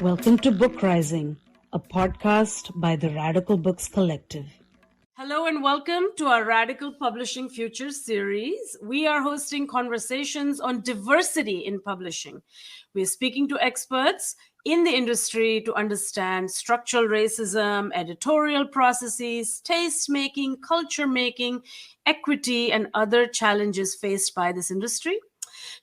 Welcome to Book Rising, a podcast by the Radical Books Collective. Hello and welcome to our Radical Publishing Futures series. We are hosting conversations on diversity in publishing. We are speaking to experts in the industry to understand structural racism, editorial processes, taste making, culture making, equity, and other challenges faced by this industry.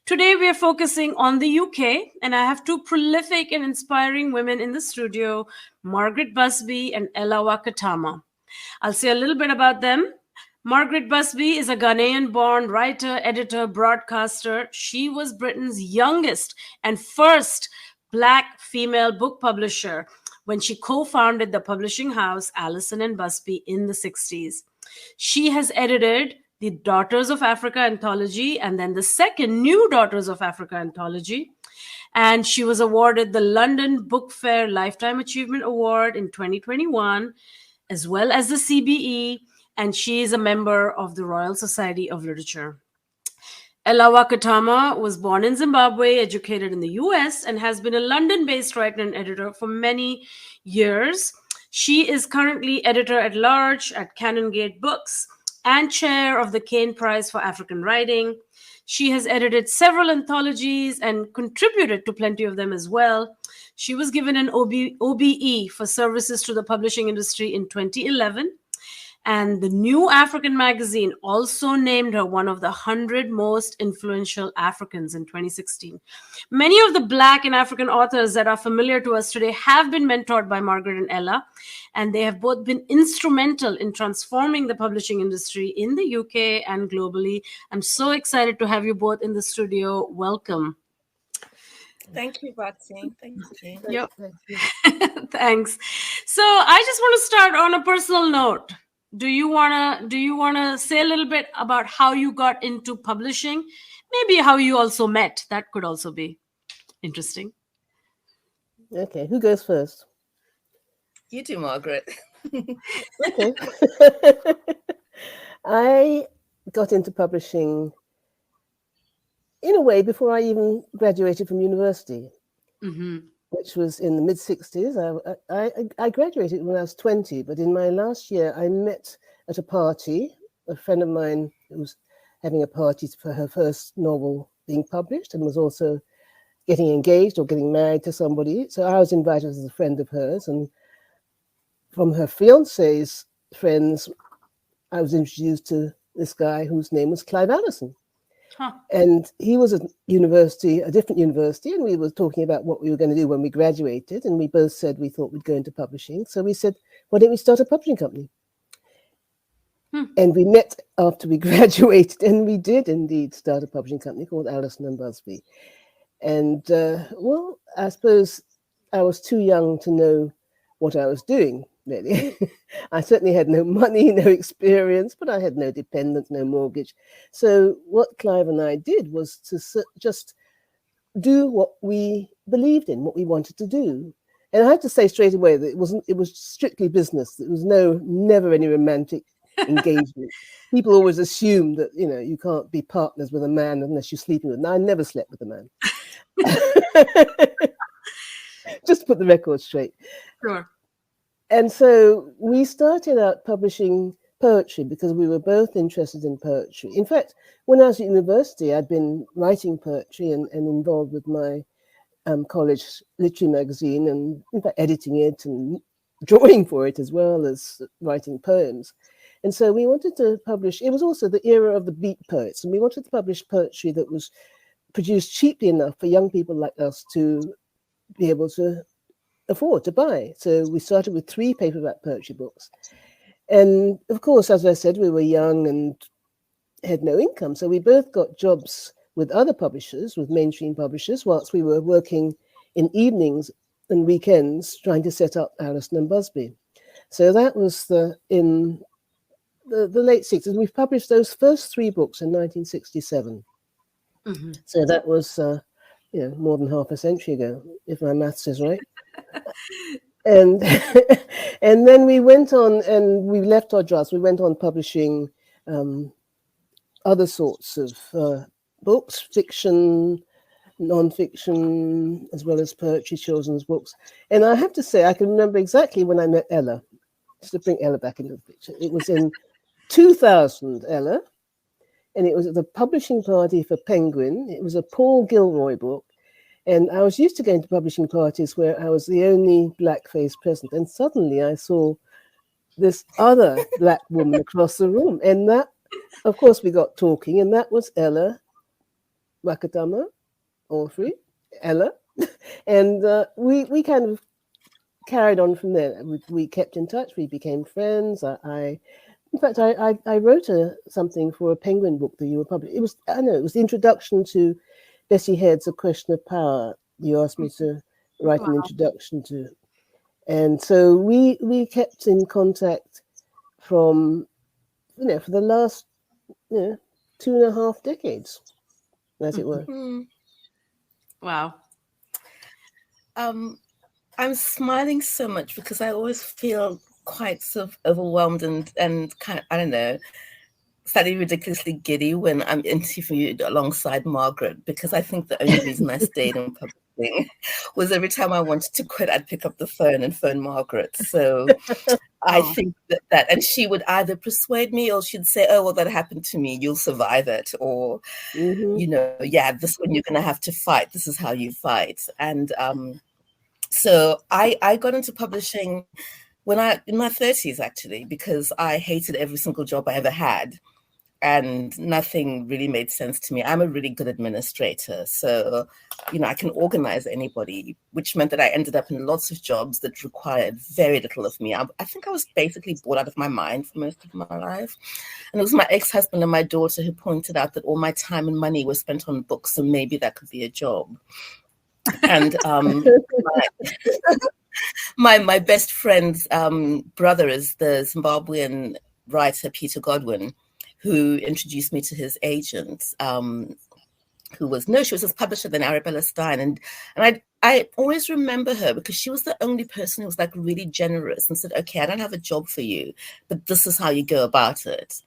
Today, we are focusing on the UK, and I have two prolific and inspiring women in the studio, Margaret Busby and Ellah Wakatama. I'll say a little bit about them. Margaret Busby is a Ghanaian-born writer, editor, broadcaster. She was Britain's youngest and first Black female book publisher when she co-founded the publishing house Allison and Busby in the 60s. She has edited the Daughters of Africa anthology, and then the second New Daughters of Africa anthology. And she was awarded the London Book Fair Lifetime Achievement Award in 2021, as well as the CBE, and she is a member of the Royal Society of Literature. Ellah Wakatama was born in Zimbabwe, educated in the US, and has been a London-based writer and editor for many years. She is currently editor-at-large at Canongate Books and chair of the Cain Prize for African Writing. She has edited several anthologies and contributed to plenty of them as well. She was given an OBE for services to the publishing industry in 2011. And the New African magazine also named her one of the 100 most influential Africans in 2016. Many of the Black and African authors that are familiar to us today have been mentored by Margaret and Ellah, and they have both been instrumental in transforming the publishing industry in the UK and globally. I'm so excited to have you both in the studio. Welcome. Thank you, Bhakti. Thank you. Yep. Thanks. So I just want to start on a personal note. Do you wanna say a little bit about how you got into publishing? Maybe how you also met. That could also be interesting. Okay, who goes first? You do, Margaret. Okay. I got into publishing in a way before I even graduated from university, which was in the mid-60s. I graduated when I was 20, but in my last year, I met at a party, a friend of mine who was having a party for her first novel being published and was also getting engaged or getting married to somebody. So I was invited as a friend of hers, and from her fiance's friends, I was introduced to this guy whose name was Clive Allison. Huh. And he was at university, a different university, and we were talking about what we were going to do when we graduated, and we both said we thought we'd go into publishing. So we said, why don't we start a publishing company? And we met after we graduated, and we did indeed start a publishing company called Allison and Busby. And, well, I suppose I was too young to know what I was doing, really. I certainly had no money, no experience, but I had no dependents, no mortgage. So what Clive and I did was to just do what we believed in, what we wanted to do. And I have to say straight away that it was strictly business. There was never any romantic engagement. People always assume that, you can't be partners with a man unless you're sleeping with him. I never slept with a man. Just put the record straight. Sure. And so we started out publishing poetry because we were both interested in poetry. In fact, when I was at university, I'd been writing poetry and involved with my college literary magazine, and in fact editing it and drawing for it as well as writing poems. And so we wanted to publish, it was also the era of the beat poets, and we wanted to publish poetry that was produced cheaply enough for young people like us to be able to afford to buy. So we started with 3 paperback poetry books. And of course, as I said, we were young and had no income. So we both got jobs with other publishers, with mainstream publishers, whilst we were working in evenings and weekends trying to set up Allison and Busby. So that was in the late 60s. We published those first 3 books in 1967. So that was more than half a century ago, if my maths is right. And and then we went on, and we left our jobs. We went on publishing other sorts of books, fiction, non-fiction, as well as poetry, children's books. And I have to say, I can remember exactly when I met Ellah. Just to bring Ellah back into the picture, it was in 2000, Ellah, and it was at the publishing party for Penguin. It was a Paul Gilroy book. And I was used to going to publishing parties where I was the only black face present. And suddenly I saw this other black woman across the room. And that, of course, we got talking. And that was Ellah Wakatama, all three, Ellah. And we kind of carried on from there. We kept in touch. We became friends. In fact, I wrote something for a Penguin book that you were publishing. It was the introduction to Bessie Head's A Question of Power. You asked me to write an introduction to. And so we kept in contact from, for the last, 2.5 decades, as it were. Mm-hmm. Wow. I'm smiling so much because I always feel quite sort of overwhelmed and kind of, I don't know, slightly ridiculously giddy when I'm interviewed alongside Margaret, because I think the only reason I stayed in publishing was every time I wanted to quit, I'd pick up the phone and phone Margaret. So I think that, and she would either persuade me or she'd say, oh, well, that happened to me, you'll survive it. Or, this one you're going to have to fight. This is how you fight. And so I got into publishing in my 30s, actually, because I hated every single job I ever had. And nothing really made sense to me. I'm a really good administrator. So, I can organize anybody, which meant that I ended up in lots of jobs that required very little of me. I think I was basically bored out of my mind for most of my life. And it was my ex-husband and my daughter who pointed out that all my time and money was spent on books, so maybe that could be a job. And my best friend's brother is the Zimbabwean writer Peter Godwin, who introduced me to his agent, she was his publisher, then Arabella Stein. And I always remember her because she was the only person who was like really generous and said, okay, I don't have a job for you, but this is how you go about it.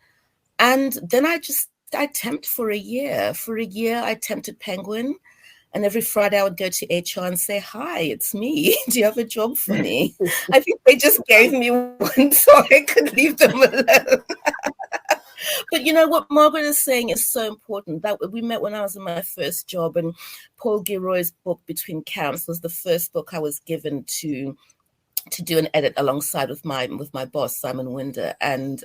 And then I temped for a year. For a year, I tempted Penguin. And every Friday I would go to HR and say, hi, it's me. Do you have a job for me? I think they just gave me one so I could leave them alone. But what Margaret is saying is so important. That we met when I was in my first job, and Paul Gilroy's book Between Camps was the first book I was given to do an edit alongside with my boss, Simon Winder. And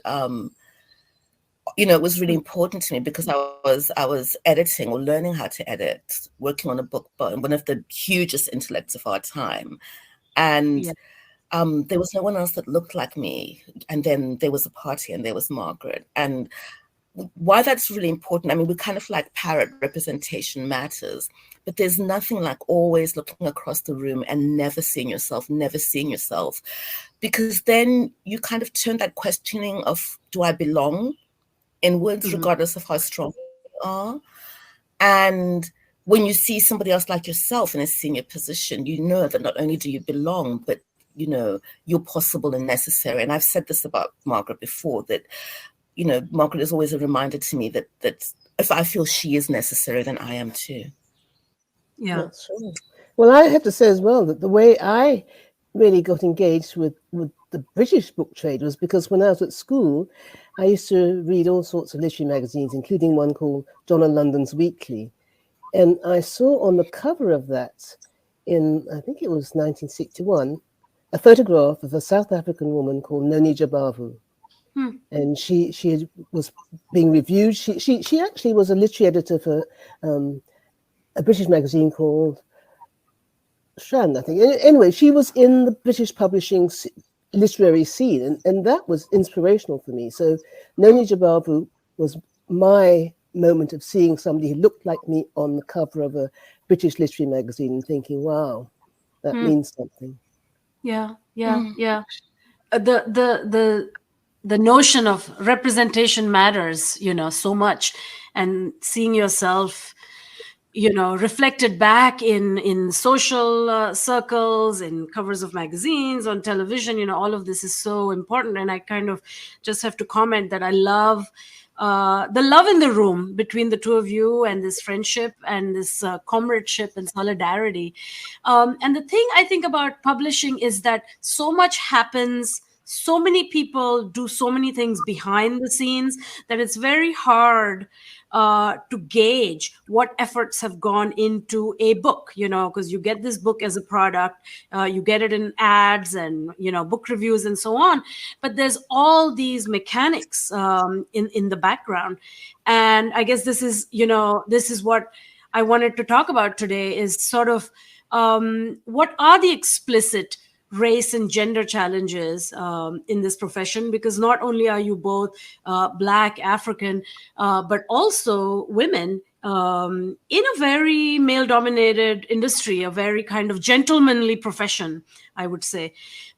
it was really important to me because I was editing or learning how to edit, working on a book by one of the hugest intellects of our time. And there was no one else that looked like me. And then there was a party and there was Margaret. And why that's really important, I mean, we kind of like parrot representation matters, but there's nothing like always looking across the room and never seeing yourself, because then you kind of turn that questioning of, do I belong, inwards, regardless of how strong you are. And when you see somebody else like yourself in a senior position, you know that not only do you belong, but you're possible and necessary. And I've said this about Margaret before, that Margaret is always a reminder to me that if I feel she is necessary, then I am too. Yeah. That's true. Well, I have to say as well that the way I really got engaged with the British book trade was because when I was at school, I used to read all sorts of literary magazines, including one called John and London's Weekly. And I saw on the cover of that in, I think it was 1961, a photograph of a South African woman called Nanibabu. And she was being reviewed. She actually was a literary editor for a British magazine called Strand, I think. Anyway, she was in the British publishing literary scene, and that was inspirational for me. So Nanibabu was my moment of seeing somebody who looked like me on the cover of a British literary magazine and thinking, wow, that means something. Yeah. The notion of representation matters, so much, and seeing yourself, reflected back in social circles, in covers of magazines, on television. All of this is so important. And I kind of just have to comment that I love the love in the room between the two of you, and this friendship and this comradeship and solidarity. And the thing I think about publishing is that so much happens. So many people do so many things behind the scenes that it's very hard to gauge what efforts have gone into a book, because you get this book as a product, you get it in ads and, book reviews and so on. But there's all these mechanics in the background. And I guess this is what I wanted to talk about today, is sort of what are the explicit race and gender challenges in this profession, because not only are you both Black, African, but also women in a very male-dominated industry, a very kind of gentlemanly profession, I would say.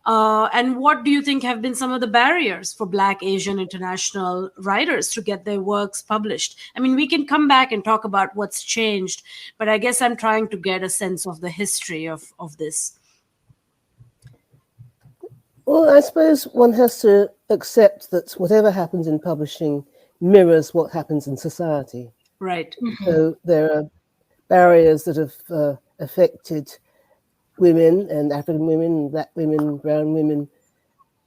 And what do you think have been some of the barriers for Black, Asian, international writers to get their works published? I mean, we can come back and talk about what's changed, but I guess I'm trying to get a sense of the history of this. Well, I suppose one has to accept that whatever happens in publishing mirrors what happens in society. Right. So there are barriers that have affected women, and African women, Black women, brown women,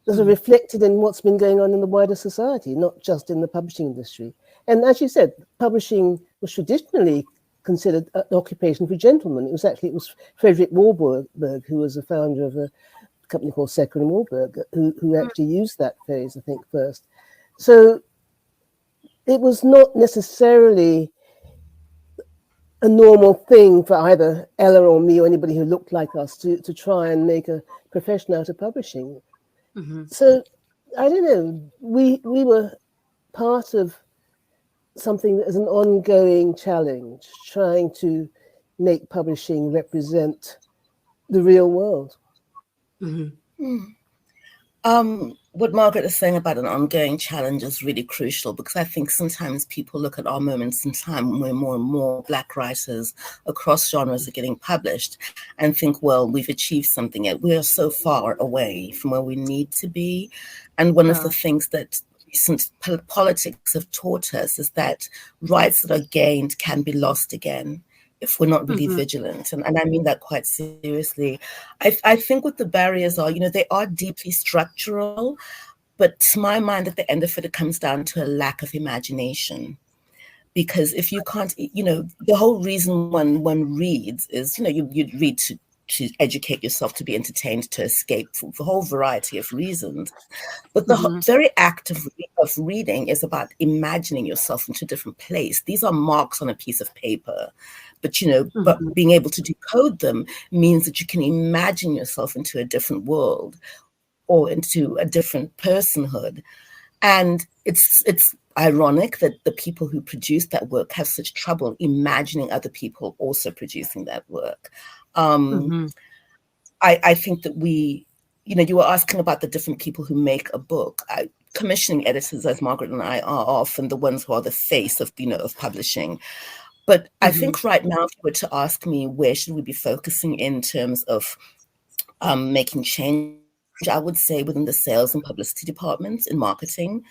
that are reflected in what's been going on in the wider society, not just in the publishing industry. And as you said, publishing was traditionally considered an occupation for gentlemen. It was Frederick Warburg, who was the founder of a company called Secker and Warburg, who actually used that phrase, I think, first. So it was not necessarily a normal thing for either Ellah or me or anybody who looked like us to try and make a profession out of publishing. Mm-hmm. So I don't know, we were part of something that is an ongoing challenge, trying to make publishing represent the real world. Mm-hmm. What Margaret is saying about an ongoing challenge is really crucial, because I think sometimes people look at our moments in time where more and more Black writers across genres are getting published and think, well, we've achieved something, yet we are so far away from where we need to be. And one of the things that recent politics have taught us is that rights that are gained can be lost again if we're not really vigilant. And I mean that quite seriously. I think what the barriers are, they are deeply structural, but to my mind, at the end of it, it comes down to a lack of imagination. Because if you can't, the whole reason one reads is, you'd read to educate yourself, to be entertained, to escape, for a whole variety of reasons. But the very act of reading is about imagining yourself into a different place. These are marks on a piece of paper. But, but being able to decode them means that you can imagine yourself into a different world or into a different personhood. And it's ironic that the people who produce that work have such trouble imagining other people also producing that work. I think that you were asking about the different people who make a book. Commissioning editors, as Margaret and I are, often the ones who are the face of, of publishing. But I think right now, if you were to ask me where should we be focusing in terms of making change, I would say within the sales and publicity departments in marketing,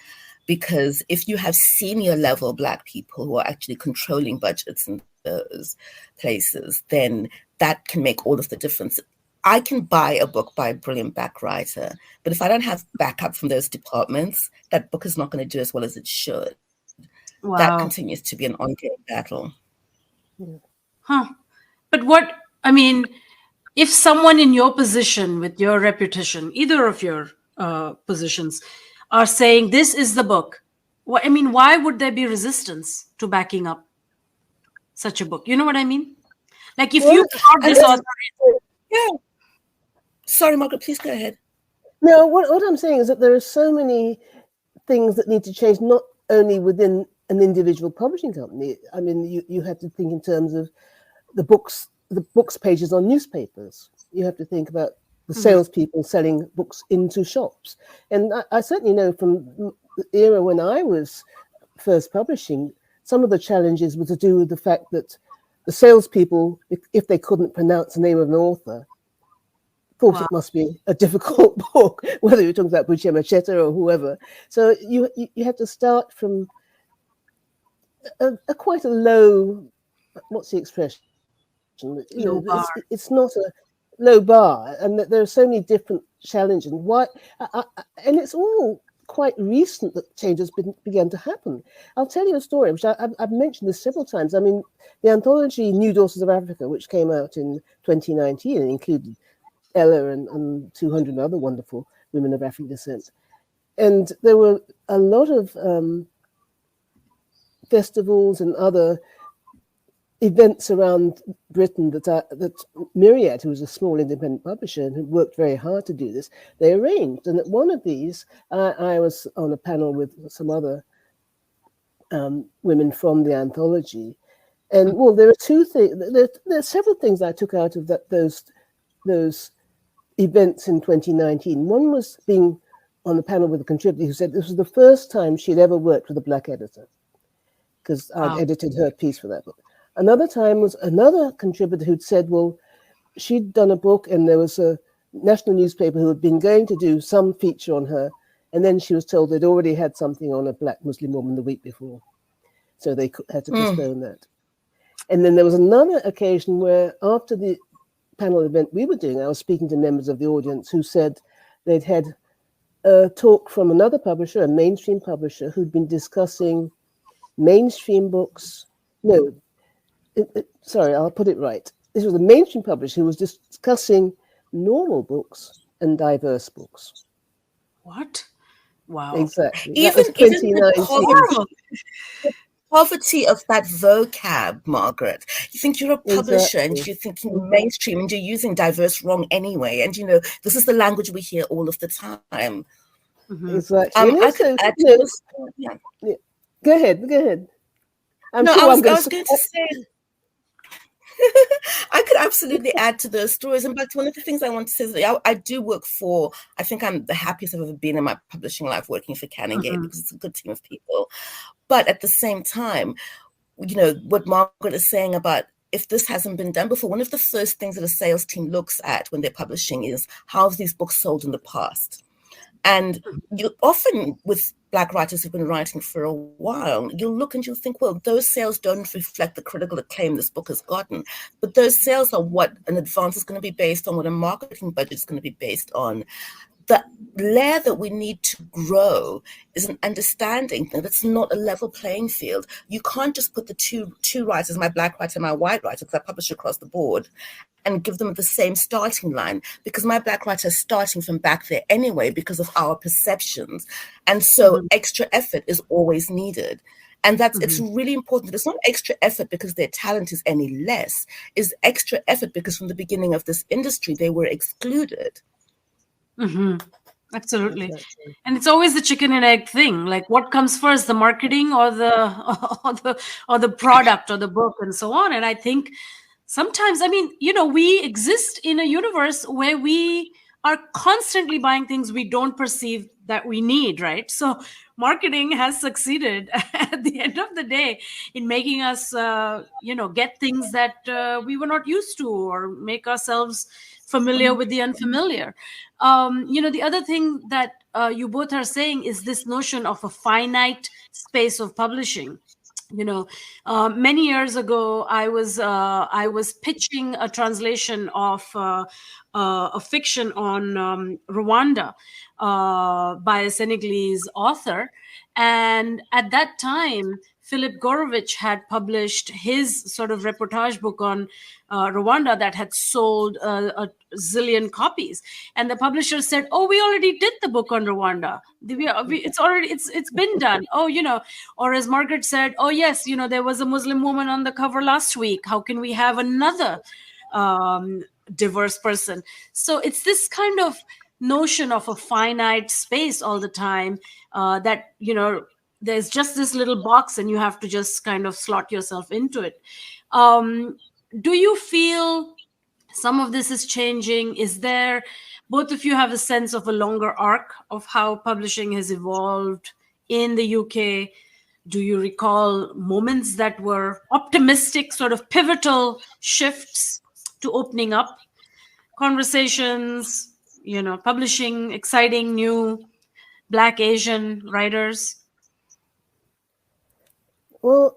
because if you have senior level Black people who are actually controlling budgets in those places, then that can make all of the difference. I can buy a book by a brilliant Black writer, but if I don't have backup from those departments, that book is not going to do as well as it should. Wow. That continues to be an ongoing battle. But if someone in your position, with your reputation, either of your positions, are saying this is the book, why would there be resistance to backing up such a book? You know what I mean? Like if you thought this author... Yeah. Sorry, Margaret, please go ahead. No, what I'm saying is that there are so many things that need to change, not only within an individual publishing company. I mean, you have to think in terms of the books pages on newspapers. You have to think about the salespeople selling books into shops. And I certainly know from the era when I was first publishing, some of the challenges were to do with the fact that the salespeople, if they couldn't pronounce the name of an author, thought it must be a difficult book, whether you're talking about Buccia Machetta or whoever. So you have to start from a quite a low, what's the expression? It's not a low bar, and that there are so many different challenges. And it's all quite recent that changes began to happen. I'll tell you a story, which I've mentioned this several times. I mean, the anthology New Daughters of Africa, which came out in 2019 and included Ellah and 200 other wonderful women of African descent. And there were a lot of festivals and other events around Britain that Myriad, who was a small independent publisher and who worked very hard to do this, they arranged. And at one of these, I was on a panel with some other women from the anthology. And well, there are two things. There are several things I took out of those events in 2019. One was being on the panel with a contributor who said this was the first time she'd ever worked with a Black editor, because I'd edited her piece for that book. Another time was another contributor who'd said, well, she'd done a book and there was a national newspaper who had been going to do some feature on her, and then she was told they'd already had something on a Black Muslim woman the week before, so they had to postpone that. And then there was another occasion where after the panel event we were doing, I was speaking to members of the audience who said they'd had a talk from another publisher, a mainstream publisher, who'd been discussing mainstream books. No, sorry, I'll put it right. This was a mainstream publisher who was discussing normal books and diverse books. What? Wow. Exactly. Even the poverty of that vocab, Margaret. You think you're a publisher and you're thinking mainstream and you're using diverse wrong anyway. And, this is the language we hear all of the time. Exactly. I could add to this. Yeah. Go ahead. I was going to say, I could absolutely add to those stories. In fact, one of the things I want to say is that I do work for, I think I'm the happiest I've ever been in my publishing life working for Canongate, because it's a good team of people. But at the same time, what Margaret is saying about if this hasn't been done before, one of the first things that a sales team looks at when they're publishing is how have these books sold in the past? And you often, with Black writers who've been writing for a while, you'll look and you'll think, well, those sales don't reflect the critical acclaim this book has gotten. But those sales are what an advance is going to be based on, what a marketing budget is going to be based on. The layer that we need to grow is an understanding that it's not a level playing field. You can't just put the two writers, my Black writer and my white writer, because I publish across the board, and give them the same starting line, because my Black writer is starting from back there anyway because of our perceptions. And so extra effort is always needed. And that's it's really important. It's not extra effort because their talent is any less. It's extra effort because from the beginning of this industry, they were excluded. Absolutely. Exactly. And it's always the chicken and egg thing. Like, what comes first, the marketing or the product or the book and so on? And I think sometimes, we exist in a universe where we are constantly buying things we don't perceive that we need, right? So marketing has succeeded at the end of the day in making us, get things that we were not used to, or make ourselves familiar with the unfamiliar. The other thing that you both are saying is this notion of a finite space of publishing. Many years ago, I was pitching a translation of a fiction on Rwanda by a Senegalese author. And at that time, Philip Gorovich had published his sort of reportage book on Rwanda that had sold a zillion copies. And the publisher said, "Oh, we already did the book on Rwanda. It's been done." Or as Margaret said, "Oh, yes, there was a Muslim woman on the cover last week. How can we have another diverse person?" So it's this kind of notion of a finite space all the time that, there's just this little box and you have to just kind of slot yourself into it. Do you feel some of this is changing? Is there, both of you have a sense of a longer arc of how publishing has evolved in the UK Do you recall moments that were optimistic, sort of pivotal shifts to opening up conversations, publishing exciting new Black Asian writers? Well,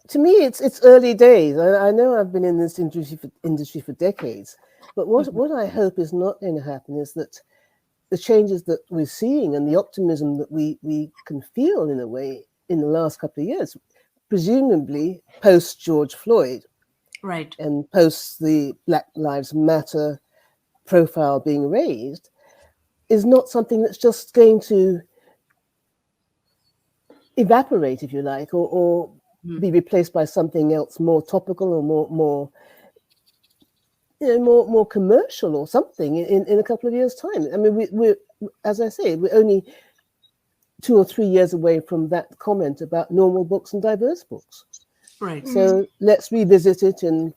to me, it's early days. I know I've been in this industry for decades, but what I hope is not going to happen is that the changes that we're seeing and the optimism that we can feel in a way in the last couple of years, presumably post George Floyd, right, and post the Black Lives Matter profile being raised, is not something that's just going to evaporate, if you like, or be replaced by something else more topical or more commercial or something in a couple of years' time. I mean, we're, as I say, we're only 2 or 3 years away from that comment about normal books and diverse books. Right. So let's revisit it in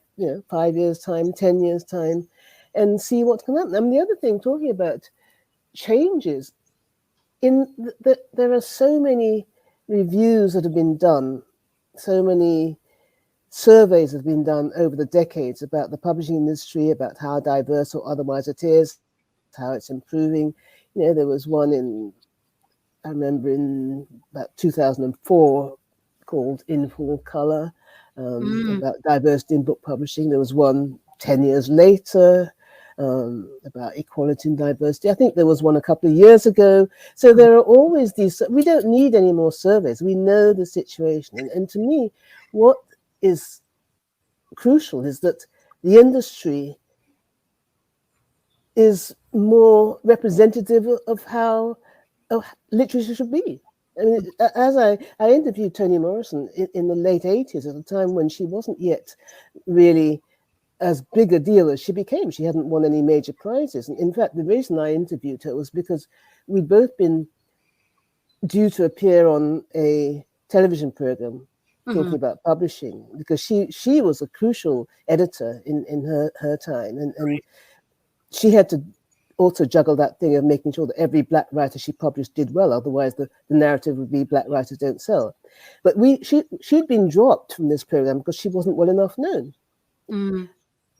5 years' time, 10 years' time, and see what can happen. I mean, the other thing, talking about changes, there are so many reviews that have been done, so many surveys have been done over the decades about the publishing industry, about how diverse or otherwise it is, how it's improving. There was one I remember in about 2004 called In Full Color, about diversity in book publishing. There was one 10 years later about equality and diversity. I think there was one a couple of years ago. So there are always these. We don't need any more surveys. We know the situation. And to me, what is crucial is that the industry is more representative of how literature should be. I mean, as I interviewed Toni Morrison in the late 80s, at a time when she wasn't yet really as big a deal as she became. She hadn't won any major prizes. And in fact, the reason I interviewed her was because we'd both been due to appear on a television program talking about publishing, because she was a crucial editor in her time. And she had to also juggle that thing of making sure that every Black writer she published did well. Otherwise, the narrative would be Black writers don't sell. But she'd been dropped from this program because she wasn't well enough known.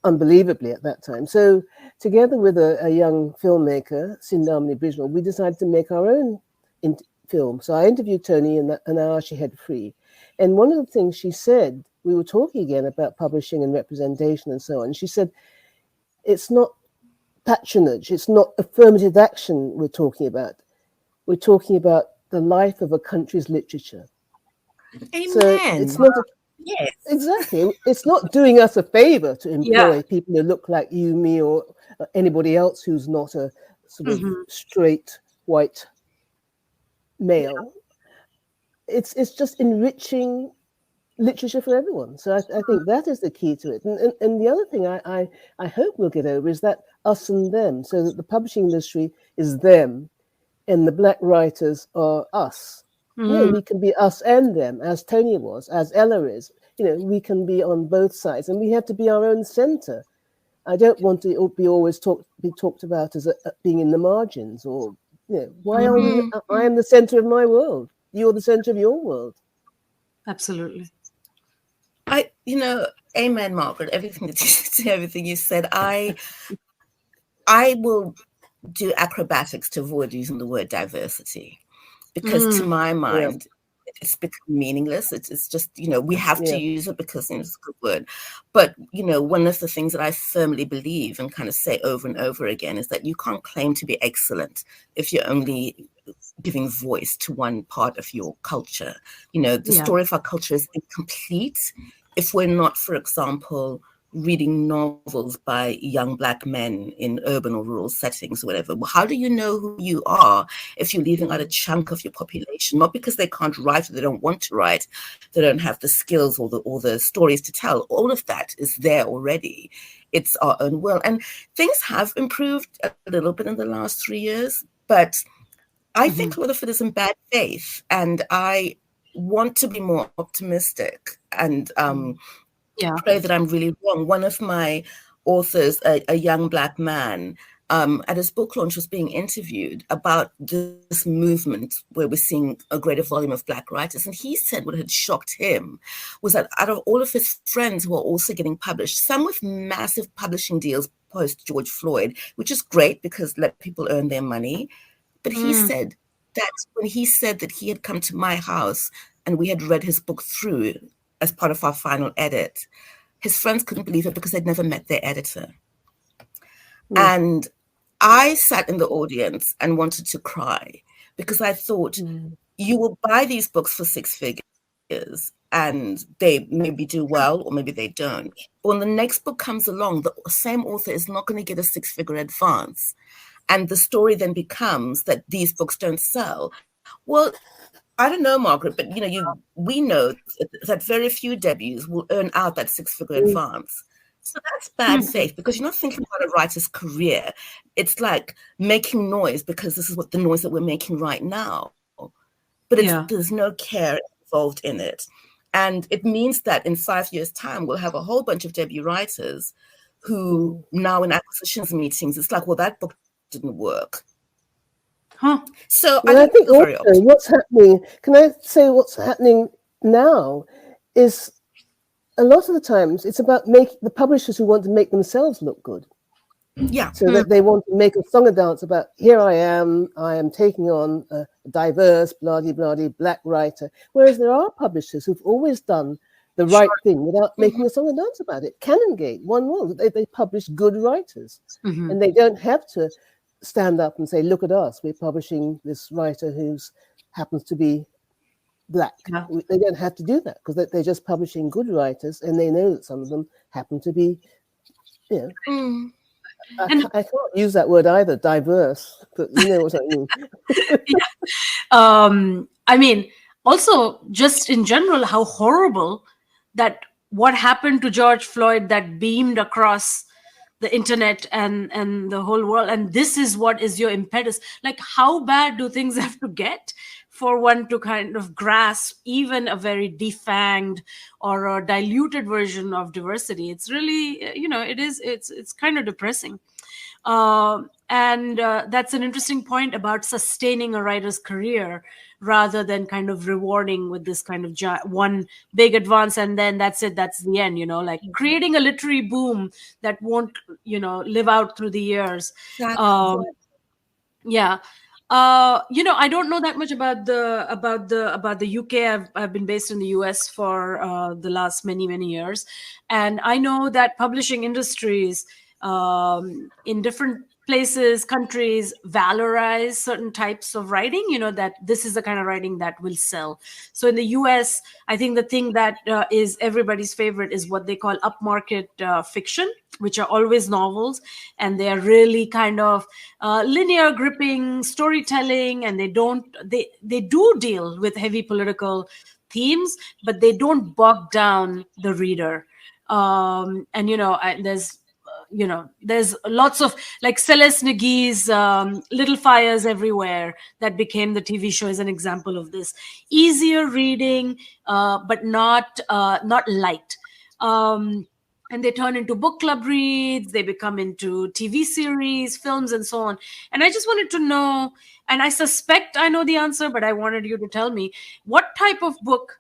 Unbelievably at that time. So together with a young filmmaker, Sindhamani Bijnal, we decided to make our own film. So I interviewed Toni in an hour she had free. And one of the things she said, we were talking again about publishing and representation and so on. She said, it's not patronage, it's not affirmative action we're talking about. We're talking about the life of a country's literature. Amen. So it's not yes. Exactly. It's not doing us a favor to employ people who look like you, me, or anybody else who's not a sort of straight white male. It's just enriching literature for everyone. So I think that is the key to it. And the other thing I hope we'll get over is that us and them, so that the publishing industry is them and the Black writers are us. We can be us and them, as Toni was, as Ellah is. We can be on both sides, and we have to be our own center. I don't want to be always be talked about as being in the margins, or why are we? I am the center of my world. You're the center of your world. Absolutely. Amen, Margaret. Everything you said. I will do acrobatics to avoid using the word diversity, because to my mind, it's become meaningless. It's just, we have to use it because it's a good word. But, one of the things that I firmly believe and kind of say over and over again is that you can't claim to be excellent if you're only giving voice to one part of your culture. The story of our culture is incomplete if we're not, for example, reading novels by young Black men in urban or rural settings or whatever. Well, how do you know who you are if you're leaving out a chunk of your population? Not because they can't write or they don't want to write, they don't have the skills or the stories to tell. All of that is there already. It's our own world. And things have improved a little bit in the last 3 years, but I think a lot of it is in bad faith. And I want to be more optimistic and pray that I'm really wrong. One of my authors, a young Black man, at his book launch was being interviewed about this movement where we're seeing a greater volume of Black writers. And he said what had shocked him was that out of all of his friends who are also getting published, some with massive publishing deals post George Floyd, which is great because let people earn their money. But he said that when he said that he had come to my house and we had read his book through as part of our final edit, his friends couldn't believe it because they'd never met their editor. And I sat in the audience and wanted to cry because I thought, you will buy these books for 6 figures and they maybe do well or maybe they don't. But when the next book comes along, the same author is not going to get a 6-figure advance. And the story then becomes that these books don't sell. Well, I don't know, Margaret, but we know that very few debuts will earn out that 6-figure advance. So that's bad faith because you're not thinking about a writer's career. It's like making noise because this is what the noise that we're making right now. But there's no care involved in it. And it means that in 5 years' time, we'll have a whole bunch of debut writers who now in acquisitions meetings, it's like, well, that book didn't work. So I think also what's happening, can I say what's happening now is a lot of the times it's about the publishers who want to make themselves look good. So that they want to make a song and dance about, here I am taking on a diverse, blah-de-blah-de Black writer. Whereas there are publishers who've always done the right thing without making a song and dance about it. Canongate, one. They publish good writers. And they don't have to stand up and say, look at us, we're publishing this writer who happens to be Black. They don't have to do that because they're just publishing good writers and they know that some of them happen to be, I can't use that word either, diverse, but you know what I mean. I mean, also just in general, how horrible that what happened to George Floyd that beamed across the internet and the whole world. And this is what is your impetus. Like, how bad do things have to get for one to kind of grasp even a very defanged or a diluted version of diversity? It's really, it's kind of depressing. And that's an interesting point about sustaining a writer's career rather than kind of rewarding with this kind of one big advance and then that's it, that's the end, like creating a literary boom that won't, live out through the years. I don't know that much about the UK. I've been based in the US for the last many years, and I know that publishing industries in different places, countries valorize certain types of writing, that this is the kind of writing that will sell. So in the US, I think the thing that is everybody's favorite is what they call upmarket fiction, which are always novels. And they are really kind of linear, gripping storytelling. And they do deal with heavy political themes, but they don't bog down the reader. There's lots of like Celeste McGee's Little Fires Everywhere that became the TV show is an example of this. Easier reading, but not light. And they turn into book club reads, they become into TV series, films, and so on. And I just wanted to know, and I suspect I know the answer, but I wanted you to tell me, what type of book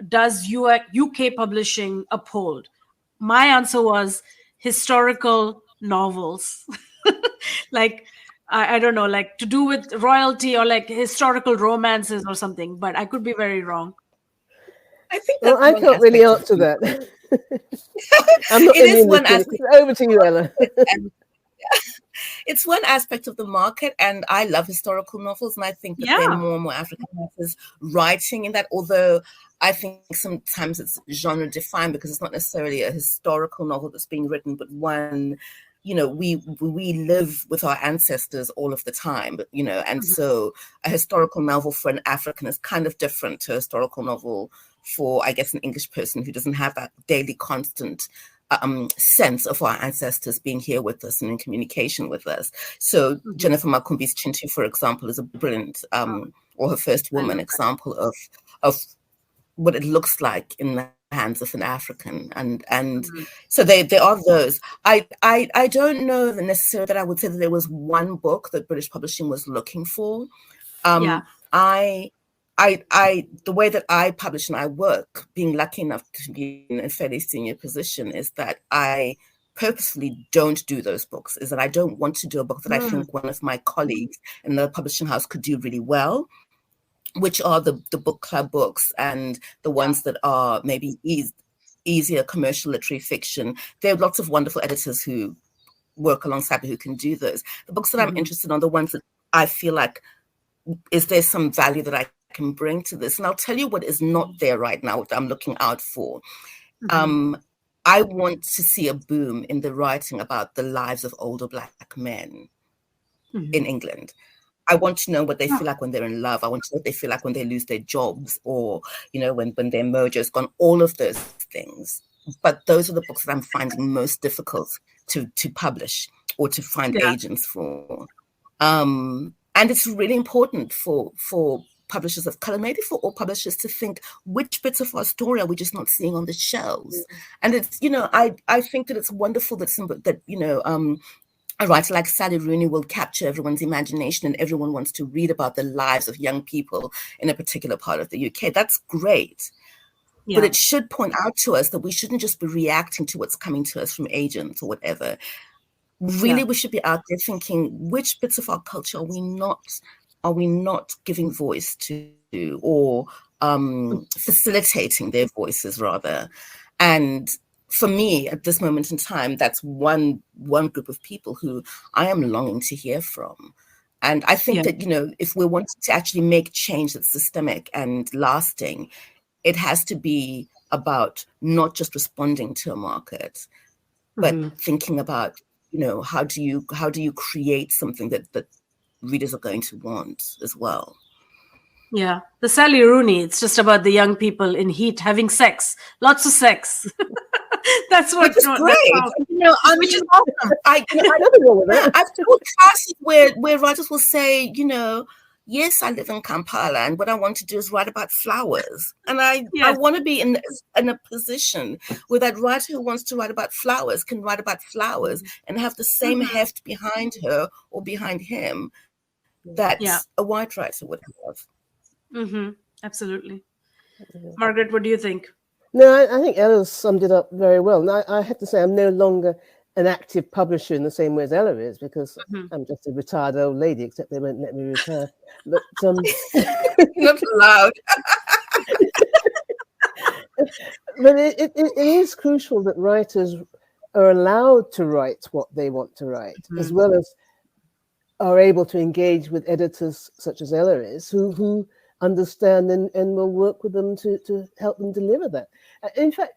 does UK publishing uphold? My answer was historical novels. Like, I don't know, like to do with royalty or like historical romances or something, but I could be very wrong. I think I can't really answer that. I'm not really one aspect. Over to you, Ellah. It's one aspect of the market, and I love historical novels, and I think that there are more and more African authors writing in that, although I think sometimes it's genre defined because it's not necessarily a historical novel that's being written, but one, we live with our ancestors all of the time, and so a historical novel for an African is kind of different to a historical novel for, I guess, an English person who doesn't have that daily constant sense of our ancestors being here with us and in communication with us. So Jennifer Makumbi's Chintu, for example, is a brilliant, or her first woman example of what it looks like in that hands of an African, and so there are those. I don't know necessarily that I would say that there was one book that British publishing was looking for. The way that I publish and I work, being lucky enough to be in a fairly senior position, is that I purposefully don't do those books. Is that I don't want to do a book that I think one of my colleagues in the publishing house could do really well, which are the book club books and the ones that are maybe easier commercial literary fiction. There are lots of wonderful editors who work alongside me who can do those. The books that I'm interested in are the ones that I feel like, is there some value that I can bring to this? And I'll tell you what is not there right now, what I'm looking out for. I want to see a boom in the writing about the lives of older Black men in England. I want to know what they feel like when they're in love. I want to know what they feel like when they lose their jobs, or, you know, when their mojo's gone, all of those things. But those are the books that I'm finding most difficult to publish or to find agents for. And it's really important for publishers of color, maybe for all publishers, to think, which bits of our story are we just not seeing on the shelves? And it's, you know, I think that it's wonderful that you know, a writer like Sally Rooney will capture everyone's imagination and everyone wants to read about the lives of young people in a particular part of the UK. That's great. But it should point out to us that we shouldn't just be reacting to what's coming to us from agents or whatever. Really, we should be out there thinking, which bits of our culture are we not giving voice to, or facilitating their voices rather? And for me, at this moment in time, that's one group of people who I am longing to hear from. And I think that, you know, if we want to actually make change that's systemic and lasting, it has to be about not just responding to a market, but thinking about, you know, how do you create something that readers are going to want as well. Yeah, the Sally Rooney, it's just about the young people in heat having sex, lots of sex. That's what. Which is great. You know, which is awesome. I've taught classes where writers will say, you know, yes, I live in Kampala, and what I want to do is write about flowers. And I want to be in a position where that writer who wants to write about flowers can write about flowers and have the same heft behind her or behind him that a white writer would have. Absolutely. Margaret, what do you think? No, I think Ella summed it up very well. And I have to say, I'm no longer an active publisher in the same way as Ella is, because I'm just a retired old lady, except they won't let me retire. But not allowed. But it is crucial that writers are allowed to write what they want to write, as well as are able to engage with editors such as Ella is, who understand and will work with them to help them deliver that. In fact,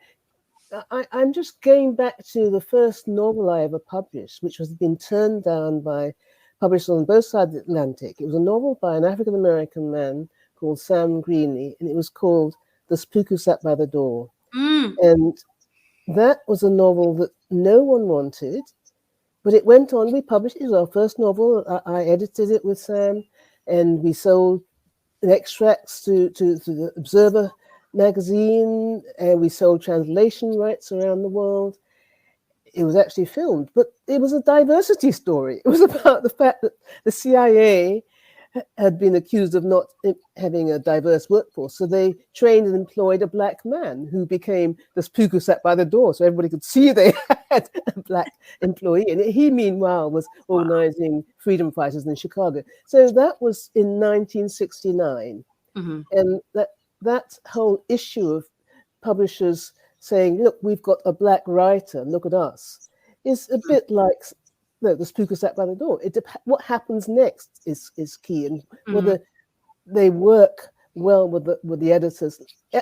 I'm just going back to the first novel I ever published, which was been turned down by publishers on both sides of the Atlantic. It was a novel by an African-American man called Sam Greenlee, and it was called The Spook Who Sat by the Door. And that was a novel that no one wanted, but it went on. We published it. It was our first novel. I edited it with Sam, and we sold extracts to the Observer magazine, and we sold translation rights around the world. It was actually filmed, but it was a diversity story. It was about the fact that the CIA had been accused of not having a diverse workforce, so they trained and employed a Black man who became the spook who sat by the door, so everybody could see they had a Black employee. And he, meanwhile, was organizing freedom fighters in Chicago. So that was in 1969. And that whole issue of publishers saying, look, we've got a Black writer, look at us, is a bit like the spook who sat by the door. What happens next is key, and whether they work well with the editors.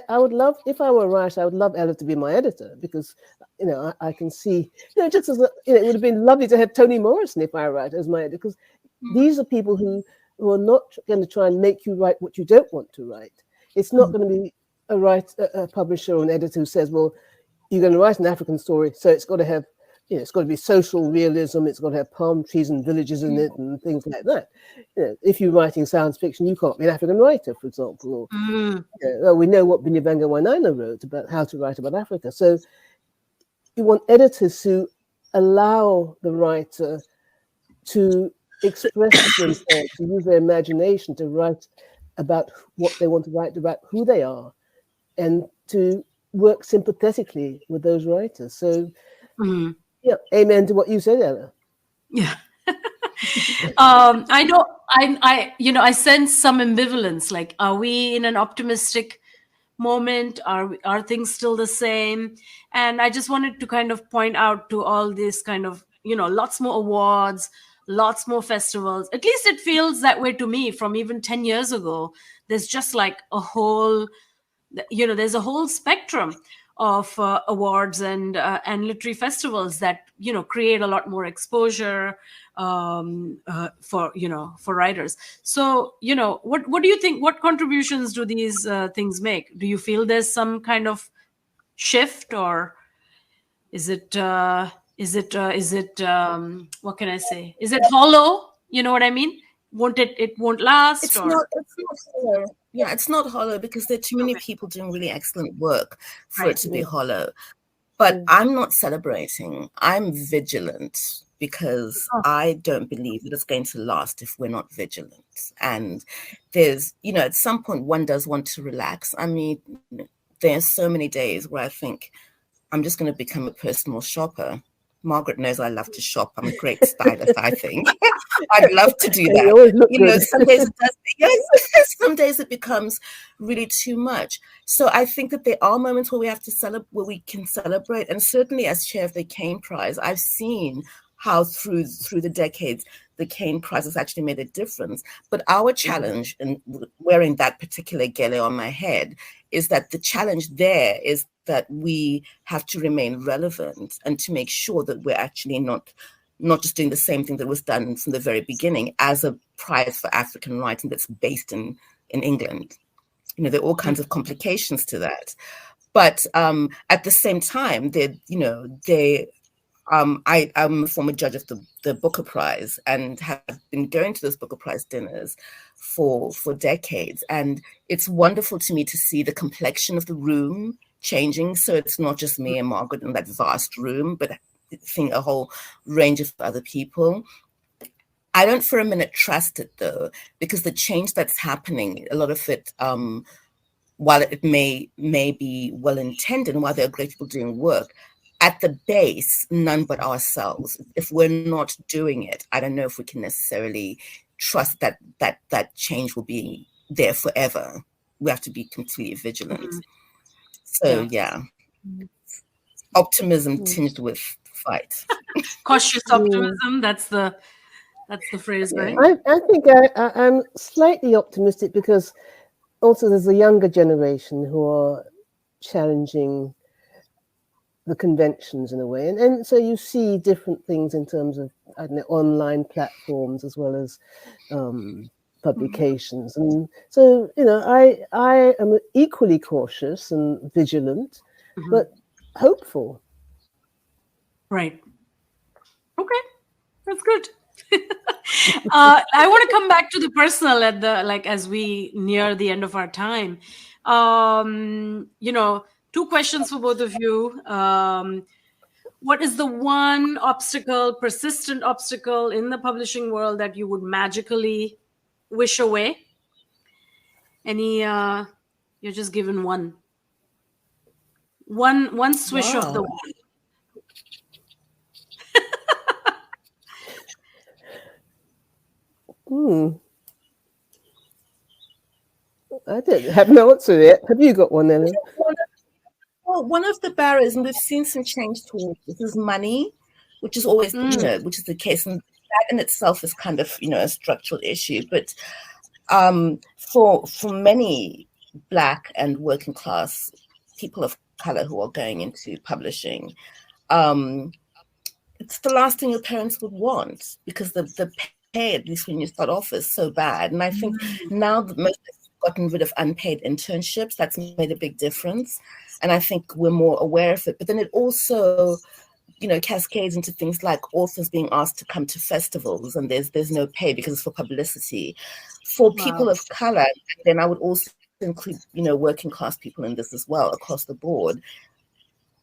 I would love, if I were a writer, I would love Ellah to be my editor, because, you know, I can see, you know, just as it would have been lovely to have Toni Morrison if I write as my editor, because these are people who are not going to try and make you write what you don't want to write. It's not going to be a publisher or an editor who says, well, you're going to write an African story, so it's got to have it's got to be social realism. It's got to have palm trees and villages in it and things like that. If you're writing science fiction, you can't be an African writer, for example. Or, we know what Binyavanga Wainaina wrote about how to write about Africa. So you want editors who allow the writer to express themselves, to use their imagination to write about what they want to write about, who they are, and to work sympathetically with those writers. So, yeah, amen to what you said, Ellah. Yeah. I know. I sense some ambivalence. Like, are we in an optimistic moment? Are things still the same? And I just wanted to kind of point out to all this kind of, lots more awards, lots more festivals. At least it feels that way to me from even 10 years ago. There's just like a whole, there's a whole spectrum of awards and literary festivals that, create a lot more exposure for writers. So, what do you think? What contributions do these things make? Do you feel there's some kind of shift, or is it what can I say? Is it hollow? You know what I mean? It won't last? It's not hollow. Yeah, it's not hollow because there are too many people doing really excellent work for it to be hollow. But I'm not celebrating. I'm vigilant because I don't believe that it's going to last if we're not vigilant. And there's, at some point one does want to relax. I mean, there's so many days where I think I'm just going to become a personal shopper. Margaret knows I love to shop. I'm a great stylist, I think. I'd love to do that. Some days it does. Yes, some days it becomes really too much. So I think that there are moments where we have to celebrate, where we can celebrate. And certainly, as chair of the Cain Prize, I've seen how through the decades the Cain Prize has actually made a difference. But our challenge, in wearing that particular gele on my head, is that the challenge there is that we have to remain relevant and to make sure that we're actually not just doing the same thing that was done from the very beginning as a prize for African writing that's based in England. There are all kinds of complications to that. But at the same time, I'm a former judge of the Booker Prize and have been going to those Booker Prize dinners for decades. And it's wonderful to me to see the complexion of the room changing. So it's not just me and Margaret in that vast room, but seeing a whole range of other people. I don't for a minute trust it, though, because the change that's happening, a lot of it, while it may be well-intended and while there are great people doing work, at the base, none but ourselves. If we're not doing it, I don't know if we can necessarily trust that change will be there forever. We have to be completely vigilant. So optimism tinged with fight. Cautious optimism. That's the phrase, right? I think I'm slightly optimistic because also there's a younger generation who are challenging the conventions in a way, and so you see different things in terms of online platforms as well as publications, and so I am equally cautious and vigilant, but hopeful. Right. Okay, that's good. I want to come back to the personal as we near the end of our time. 2 questions for both of you. What is the one persistent obstacle in the publishing world that you would magically wish away? You're just given one swish of the wand. I don't have an answer yet. Have you got one, Ellah? Well, one of the barriers, and we've seen some change towards this, is money, which is always, which is the case, and that in itself is kind of, a structural issue. But for many Black and working class people of color who are going into publishing, it's the last thing your parents would want because the pay, at least when you start off, is so bad. And I think now that most have gotten rid of unpaid internships, that's made a big difference. And I think we're more aware of it. But then it also cascades into things like authors being asked to come to festivals and there's no pay because it's for publicity. For people of color, then I would also include, working class people in this as well, across the board.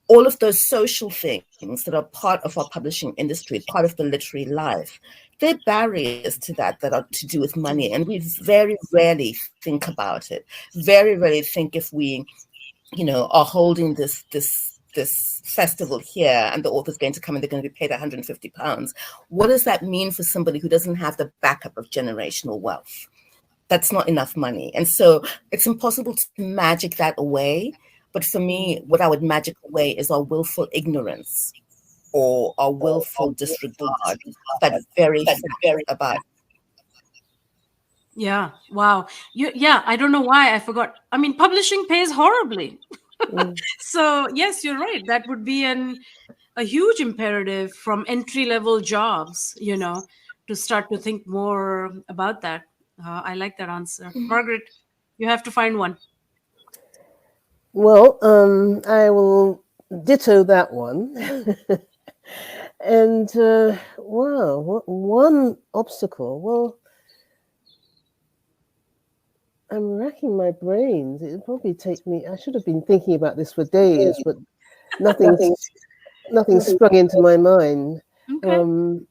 All of those social things that are part of our publishing industry, part of the literary life, there are barriers to that are to do with money. And we very rarely think about it. Very rarely think if we, are holding this festival here and the author's going to come and they're going to be paid £150. What does that mean for somebody who doesn't have the backup of generational wealth? That's not enough money. And so it's impossible to magic that away. But for me, what I would magic away is our willful ignorance or our willful disregard that very about. Yeah. Wow. I don't know why I forgot. I mean, publishing pays horribly. So yes, you're right. That would be a huge imperative from entry-level jobs, to start to think more about that. I like that answer. Margaret, you have to find one. Well, I will ditto that one. And one obstacle. Well, I'm racking my brains. It'll probably take me. I should have been thinking about this for days, but nothing sprung into my mind. Okay.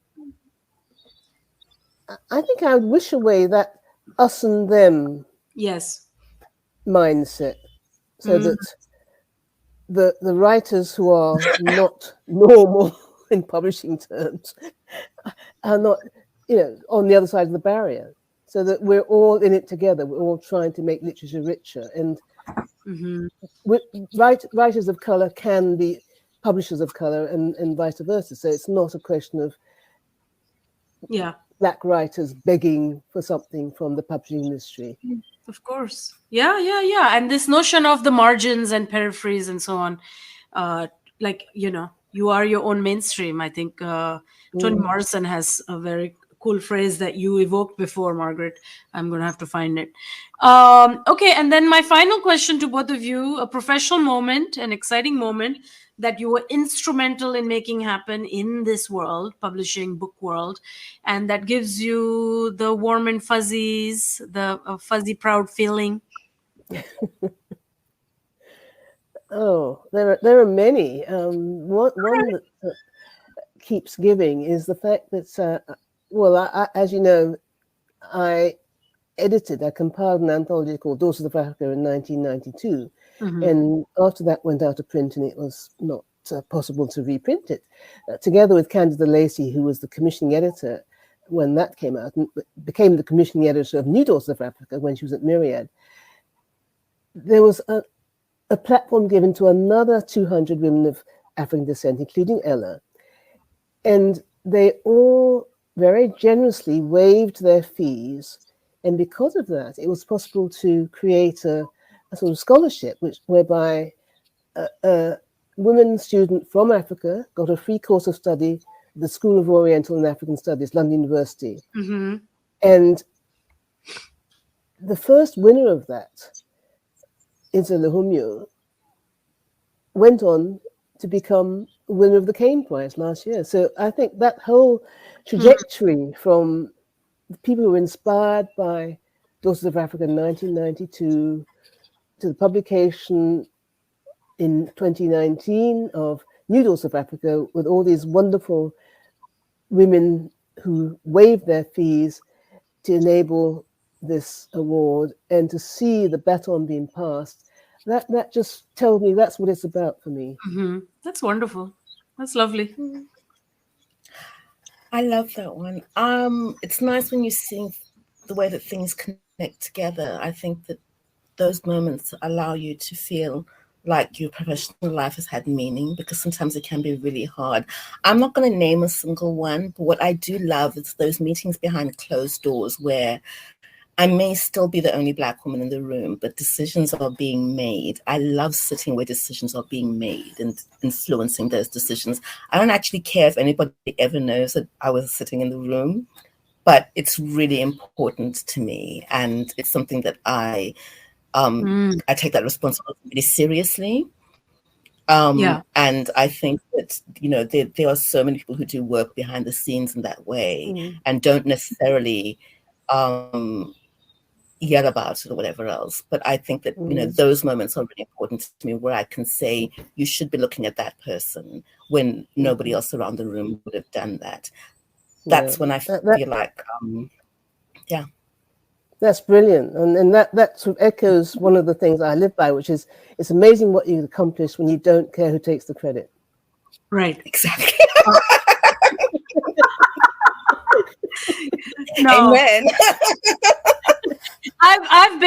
I think I would wish away that us and them mindset, so that the writers who are not normal in publishing terms are not, on the other side of the barrier, so that we're all in it together. We're all trying to make literature richer, and writers of color can be publishers of color, and vice versa. So it's not a question of Black writers begging for something from the publishing industry. Of course. Yeah. And this notion of the margins and peripheries and so on, you are your own mainstream. I think Toni Morrison has a very cool phrase that you evoked before, Margaret. I'm going to have to find it. Okay. And then my final question to both of you, a professional moment, an exciting moment that you were instrumental in making happen in this world, publishing book world, and that gives you the warm and fuzzies, the fuzzy, proud feeling. Oh, there are many. One that keeps giving is the fact that, I, as you know, I compiled an anthology called Daughters of Africa in 1992. And after that went out of print and it was not possible to reprint it, together with Candida Lacey, who was the commissioning editor when that came out, and became the commissioning editor of New Daughters of Africa when she was at Myriad. There was a platform given to another 200 women of African descent, including Ellah, and they all very generously waived their fees. And because of that, it was possible to create a sort of scholarship, whereby a women student from Africa got a free course of study at the School of Oriental and African Studies, London University. And the first winner of that, Insa Lahumyo, went on to become winner of the Caine Prize last year. So I think that whole trajectory from the people who were inspired by Daughters of Africa in 1992 to the publication in 2019 of New Daughters of Africa, with all these wonderful women who waived their fees to enable this award, and to see the baton being passed, that just tells me that's what it's about for me. That's wonderful. That's lovely. I love that one. It's nice when you see the way that things connect together. I think that those moments allow you to feel like your professional life has had meaning, because sometimes it can be really hard. I'm not going to name a single one, but what I do love is those meetings behind closed doors where I may still be the only Black woman in the room, but decisions are being made. I love sitting where decisions are being made and influencing those decisions. I don't actually care if anybody ever knows that I was sitting in the room, but it's really important to me. And it's something that I take that responsibility really seriously. And I think that, there are so many people who do work behind the scenes in that way and don't necessarily yell about it or whatever else. But I think that, those moments are really important to me, where I can say, you should be looking at that person when nobody else around the room would have done that. That's when I feel like, That's brilliant. And that sort of echoes one of the things I live by, which is it's amazing what you accomplish when you don't care who takes the credit. Right. Exactly. No. Amen. I've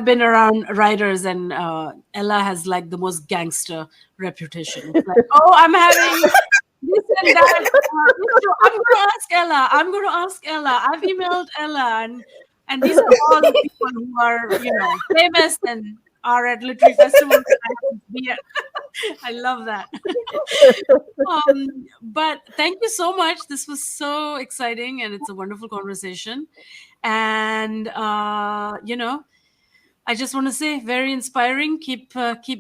been around writers, and Ellah has like the most gangster reputation. It's like, oh, I'm having this and that. I'm going to ask Ellah. I've emailed Ellah, and these are all people who are, famous and are at literary festivals. I love that. But thank you so much. This was so exciting, and it's a wonderful conversation. And I just want to say, very inspiring. Keep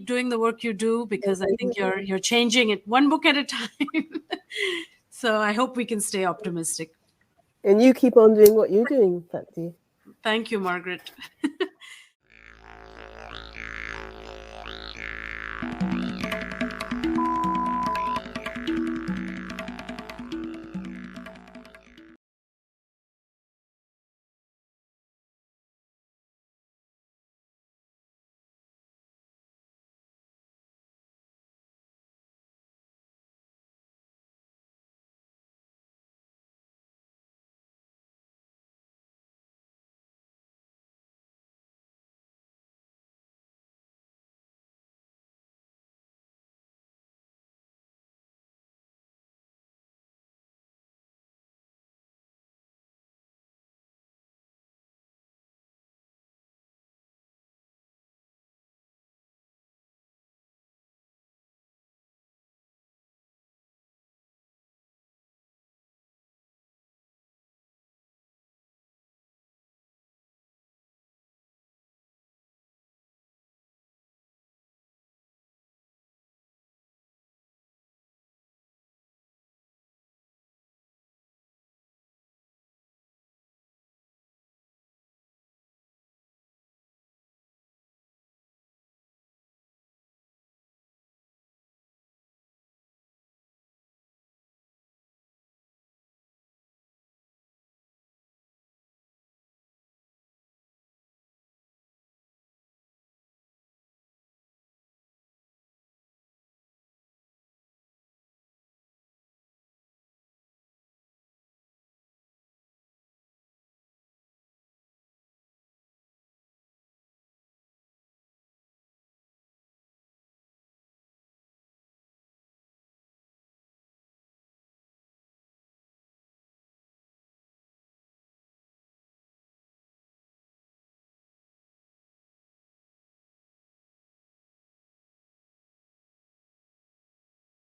doing the work you do, because I think you're changing it one book at a time. So I hope we can stay optimistic. And you keep on doing what you're doing, Bhakti. Thank you, Margaret.